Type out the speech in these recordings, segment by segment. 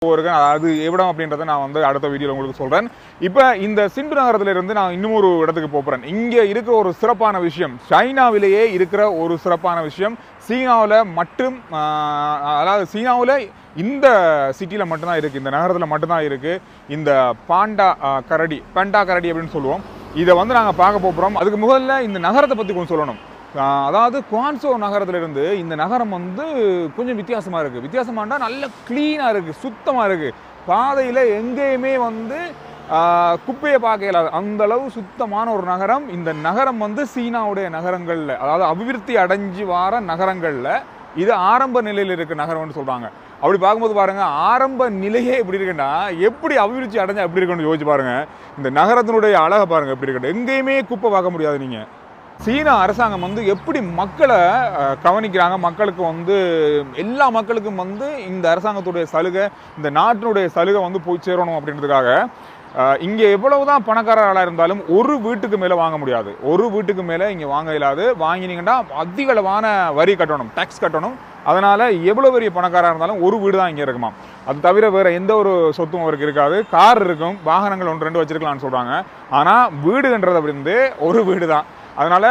அது எவ்விடம் அப்படின்றத நான் வந்து அடுத்த வீடியோவில் உங்களுக்கு சொல்கிறேன். இப்போ இந்த சிந்து நகரத்திலிருந்து நான் இன்னும் ஒரு இடத்துக்கு போகிறேன். இங்கே இருக்கிற ஒரு சிறப்பான விஷயம், சைனாவிலேயே இருக்கிற ஒரு சிறப்பான விஷயம், சீனாவில் மட்டும் அதாவது சீனாவில் இந்த சிட்டியில் மட்டும்தான் இருக்குது, இந்த நகரத்தில் மட்டும்தான் இருக்குது இந்த பாண்டா கரடி அப்படின்னு சொல்லுவோம். இதை வந்து நாங்கள் பார்க்க போகிறோம். அதுக்கு முதல்ல இந்த நகரத்தை பற்றி கொஞ்சம் சொல்லணும். அதாவது குவான்சோ நகரத்திலிருந்து இந்த நகரம் வந்து கொஞ்சம் வித்தியாசமாக இருக்குது. வித்தியாசமானா நல்ல க்ளீனாக இருக்குது, சுத்தமாக இருக்குது. பாதையில் எங்கேயுமே வந்து குப்பையை பார்க்க இயலாது, அந்தளவு சுத்தமான ஒரு நகரம். இந்த நகரம் வந்து சீனாவுடைய நகரங்களில், அதாவது அபிவிருத்தி அடைஞ்சு வர நகரங்களில் இது ஆரம்ப நிலையில் இருக்க நகரம்னு சொல்கிறாங்க. அப்படி பார்க்கும்போது பாருங்கள், ஆரம்ப நிலையே எப்படி இருக்குன்னா எப்படி அபிவிருத்தி அடைஞ்சா எப்படி இருக்குன்னு யோசிச்சு பாருங்கள். இந்த நகரத்தினுடைய அழகை பாருங்கள் எப்படி இருக்கட்டும். எங்கேயுமே குப்பை பார்க்க முடியாது. நீங்கள் சீனா அரசாங்கம் வந்து எப்படி மக்களை கவனிக்கிறாங்க, மக்களுக்கு வந்து எல்லா மக்களுக்கும் வந்து இந்த அரசாங்கத்துடைய சலுகை, இந்த நாட்டினுடைய சலுகை வந்து போய் சேரணும் அப்படின்றதுக்காக இங்கே எவ்வளவுதான் பணக்காரர்களாக இருந்தாலும் ஒரு வீட்டுக்கு மேலே வாங்க முடியாது. ஒரு வீட்டுக்கு மேலே இங்கே வாங்க இயலாது. வாங்கினீங்கன்னா அதிக அளவான வரி கட்டணும், டேக்ஸ் கட்டணும். அதனால் எவ்வளோ பெரிய பணக்காராக இருந்தாலும் ஒரு வீடு தான் இங்கே இருக்குமா. அது தவிர வேறு எந்த ஒரு சொத்தும் அவருக்கு இருக்காது. கார் இருக்கும், வாகனங்கள் 1-2 வச்சுருக்கலான்னு சொல்கிறாங்க. ஆனால் வீடுன்றது அப்படி இருந்து ஒரு வீடு தான். அதனால்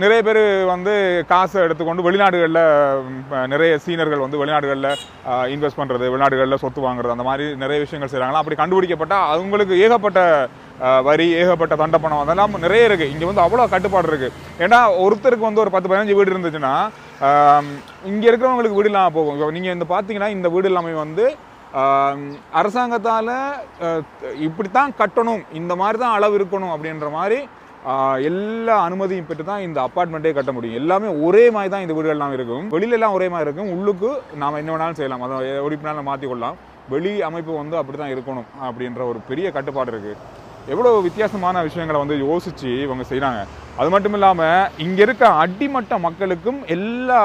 நிறைய பேர் வந்து காசை எடுத்துக்கொண்டு வெளிநாடுகளில், நிறைய சீனர்கள் வந்து வெளிநாடுகளில் இன்வெஸ்ட் பண்ணுறது, வெளிநாடுகளில் சொத்து வாங்குறது, அந்த மாதிரி நிறைய விஷயங்கள் செய்கிறாங்களா. அப்படி கண்டுபிடிக்கப்பட்டால் அவங்களுக்கு ஏகப்பட்ட வரி, ஏகப்பட்ட தண்டப்பணம், அதெல்லாம் நிறைய இருக்குது. இங்கே வந்து அவ்வளோ கட்டுப்பாடு இருக்குது. ஏன்னா ஒருத்தருக்கு வந்து ஒரு 10-15 வீடு இருந்துச்சுன்னா இங்கே இருக்கிறவங்களுக்கு வீடு இல்லாமல் போகும். இப்போ நீங்கள் இந்த பார்த்தீங்கன்னா இந்த வீடு எல்லாமே வந்து அரசாங்கத்தால் இப்படித்தான் கட்டணும், இந்த மாதிரி தான் அளவு இருக்கணும் அப்படின்ற மாதிரி எல்லா அனுமதியும் பெற்று தான் இந்த அப்பார்ட்மெண்ட்டே கட்ட முடியும். எல்லாமே ஒரே மாதிரி தான் இந்த வீடுகள்லாம் இருக்கும். வெளியிலலாம் ஒரே மாதிரி இருக்கும், உள்ளுக்கு நாம் என்ன வேணாலும் செய்யலாம், அதை உறுப்பினாலும் மாற்றிக்கொள்ளலாம். வெளி அமைப்பு வந்து அப்படி தான் இருக்கணும் அப்படின்ற ஒரு பெரிய கட்டுப்பாடு இருக்குது. எவ்வளோ வித்தியாசமான விஷயங்களை வந்து யோசித்து இவங்க செய்கிறாங்க. அது மட்டும் இல்லாமல் இங்கே இருக்க அடிமட்ட மக்களுக்கும் எல்லா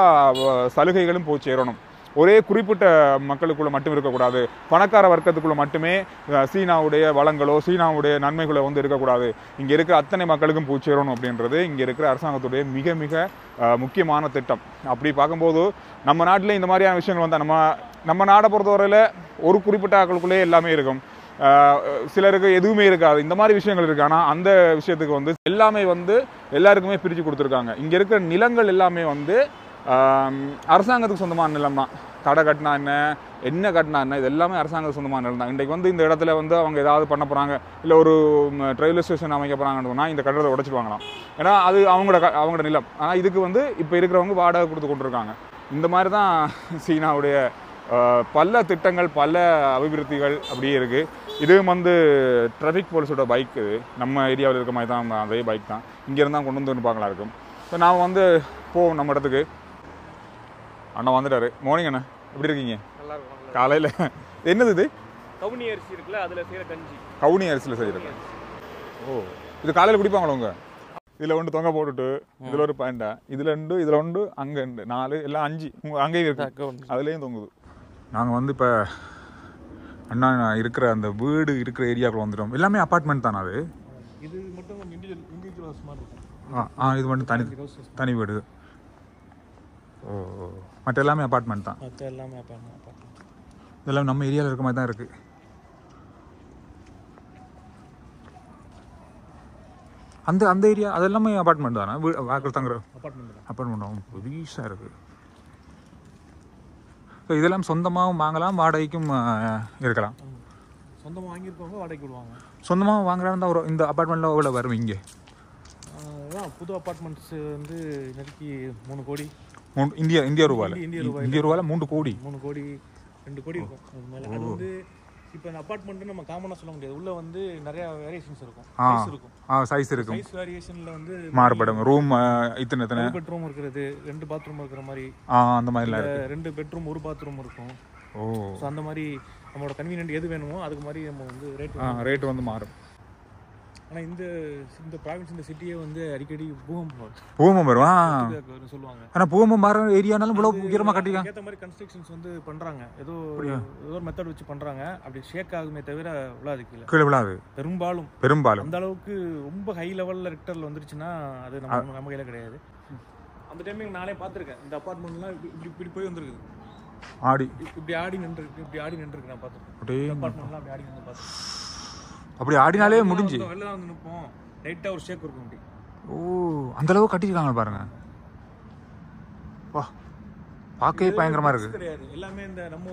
சலுகைகளும் போய் சேரணும். ஒரே குறிப்பிட்ட மக்களுக்குள்ளே மட்டும் இருக்கக்கூடாது, பணக்கார வர்க்கத்துக்குள்ளே மட்டுமே சீனாவுடைய வளங்களோ சீனாவுடைய நன்மைகளோ வந்து இருக்கக்கூடாது. இங்கே இருக்கிற அத்தனை மக்களுக்கும் போய் சேரணும் அப்படின்றது இங்கே இருக்கிற அரசாங்கத்துடைய மிக மிக முக்கியமான திட்டம். அப்படி பார்க்கும்போது நம்ம நாட்டில் இந்த மாதிரியான விஷயங்கள் வந்து நம்ம நாடை பொறுத்தவரையில் ஒரு குறிப்பிட்ட ஆட்களுக்குள்ளே எல்லாமே இருக்கும், சிலருக்கு எதுவுமே இருக்காது. இந்த மாதிரி விஷயங்கள் இருக்குது. ஆனால் அந்த விஷயத்துக்கு வந்து எல்லாமே வந்து எல்லாருக்குமே பிரித்து கொடுத்துருக்காங்க. இங்கே இருக்கிற நிலங்கள் எல்லாமே வந்து அரசாங்கத்துக்கு சொந்தமான நிலம் தான். கடை கட்டினா என்ன கட்டினா என்ன, இது எல்லாமே அரசாங்கத்துக்கு சொந்தமான நிலம் தான். இன்றைக்கு வந்து இந்த இடத்துல வந்து அவங்க ஏதாவது பண்ண போகிறாங்க, இல்லை ஒரு ரயில்வே ஸ்டேஷன் அமைக்க போகிறாங்கன்னு சொன்னால் இந்த கட்டடத்தை உடைச்சிட்டு வாங்கலாம். ஏன்னா அது அவங்களோட நிலம். ஆனால் இதுக்கு வந்து இப்போ இருக்கிறவங்க வாடகை கொடுத்து கொண்டிருக்காங்க. இந்த மாதிரி தான் சீனாவுடைய பல திட்டங்கள், பல அபிவிருத்திகள் அப்படியே இருக்குது. இதுவும் வந்து டிராஃபிக் போலீஸோட பைக், நம்ம ஏரியாவில் இருக்க மாதிரி தான் அதே பைக் தான். இங்கேருந்து தான் கொண்டு வந்து பார்க்கலாம் இருக்கும். ஸோ நான் வந்து போவோம் நம்ம இடத்துக்கு. அண்ணா வந்துட்டாரு. மார்னிங் அண்ணா, எப்படி இருக்கீங்க? நல்லா இருக்கும். காலையில் என்னது இது? கவுனி அரிசி இருக்குல்ல, அதில் செய்கிற கஞ்சி. கவுனி அரிசியில் செய்கிறது. ஓ, இது காலையில் குடிப்பாங்களா உங்க? இதில் ஒன்று தொங்க போட்டுட்டு இதில் ஒரு பாயிண்டா, இதில் உண்டு, இதில் உண்டு, அங்கே உண்டு, 4 எல்லாம் 5 அங்கேயும் இருக்கு, அதுலேயும் தொங்குது. நாங்கள் வந்து இப்போ அண்ணா இருக்கிற அந்த வீடு இருக்கிற ஏரியாவுக்குள்ள வந்துட்டோம். எல்லாமே அப்பார்ட்மெண்ட் தானே அது? இது மட்டும் இண்டிவிஜுவல் ஹவுஸ் மாதிரி இருக்கும். இது மட்டும் தனி வீடு. ஓ, மற்ற எல்லாமே அப்பார்ட்மெண்ட் தான். எல்லாமே அப்பார்ட்மெண்ட். இதெல்லாம் நம்ம ஏரியாவில் இருக்க மாதிரி தான் இருக்குது. அந்த ஏரியா அது எல்லாமே அப்பார்ட்மெண்ட் தானே? வாக்கில் தங்குற அப்பார்ட்மெண்ட் புதுசாக இருக்குது. ஸோ இதெல்லாம் சொந்தமாகவும் வாங்கலாம், வாடகைக்கும் இருக்கலாம். சொந்தமாக வாங்கியிருக்கவங்க வாடகைக்கு விடுவாங்க. சொந்தமாக வாங்குறாருந்தா ஒரு இந்த அப்பார்ட்மெண்ட்டில் எவ்வளோ வரும் இங்கே? புது அப்பார்ட்மெண்ட்ஸ் வந்து நெருக்கி 3 கோடி இந்தியா ரூபாயில் 3 கோடி 3 கோடி 2 கோடி இருக்கும். அது மேலே அது வந்து இப்போ இந்த அப்பார்ட்மெண்ட்டு நம்ம காமனாக சொல்ல முடியாது. உள்ள வந்து நிறைய வேரியேஷன்ஸ் இருக்கும், சைஸ் இருக்கும். சைஸ் வேரியேஷனில் வந்து மாறுபடும். ரூம் இத்தனை பெட்ரூம் இருக்கிறது, 2 பாத்ரூம் இருக்கிற மாதிரி, அந்த மாதிரிலாம் 2 பெட்ரூம் 1 பாத்ரூம் இருக்கும். ஓ, ஸோ அந்த மாதிரி நம்மளோட கன்வீனியன்ட் எது வேணுமோ அதுக்கு மாதிரி நம்ம வந்து ரேட் வந்து மாறும். ஆனால் இந்த ப்ராவின்ஸ், இந்த சிட்டியே வந்து அடிக்கடி பூகம்பம் வரும் சொல்லுவாங்க. ஆனால் பூகம்பம் மாற ஏரியானாலும் இவ்வளோ உயரமாக கட்டிக்கலாம். ஏற்ற மாதிரி கன்ஸ்ட்ரக்ஷன்ஸ் வந்து பண்ணுறாங்க. ஏதோ ஒரு மெத்தட் வச்சு பண்ணுறாங்க. அப்படி ஷேக் ஆகுமே தவிர விழாது, கீழே விழாது பெரும்பாலும். அந்த அளவுக்கு ரொம்ப ஹை லெவலில் ரெக்டரில் வந்துருச்சுன்னா அது நம்ம கையில் கிடையாது. அந்த டைமிங் நானே பார்த்துருக்கேன். இந்த அப்பார்ட்மெண்ட்லாம் இப்படி போய் வந்துருக்குது. ஆடி இப்படி ஆடி நின்று நான் பார்த்துருக்கேன். அப்பார்ட்மெண்ட்லாம் அப்படி ஆடி நின்று பார்த்துருக்கேன். அப்படி ஆடினாலே முடிஞ்சு வெளில வந்து நிற்போம், லைட்டாக ஒரு ஷேக் இருக்கும் அப்படி. ஓ அந்த அளவுக்கு கட்டிருக்காங்க பாருங்க. வா பார்க்கவே பயங்கரமா இருக்கு. கிடையாது எல்லாமே இந்த நம்ம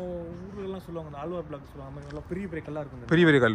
ஊர்ல எல்லாம் சொல்லுவாங்க, இந்த ஆழ்வார் பிளாக் சொல்லுவாங்க, பெரிய பெரிய கல்லா இருக்கும். பெரிய பெரிய கல்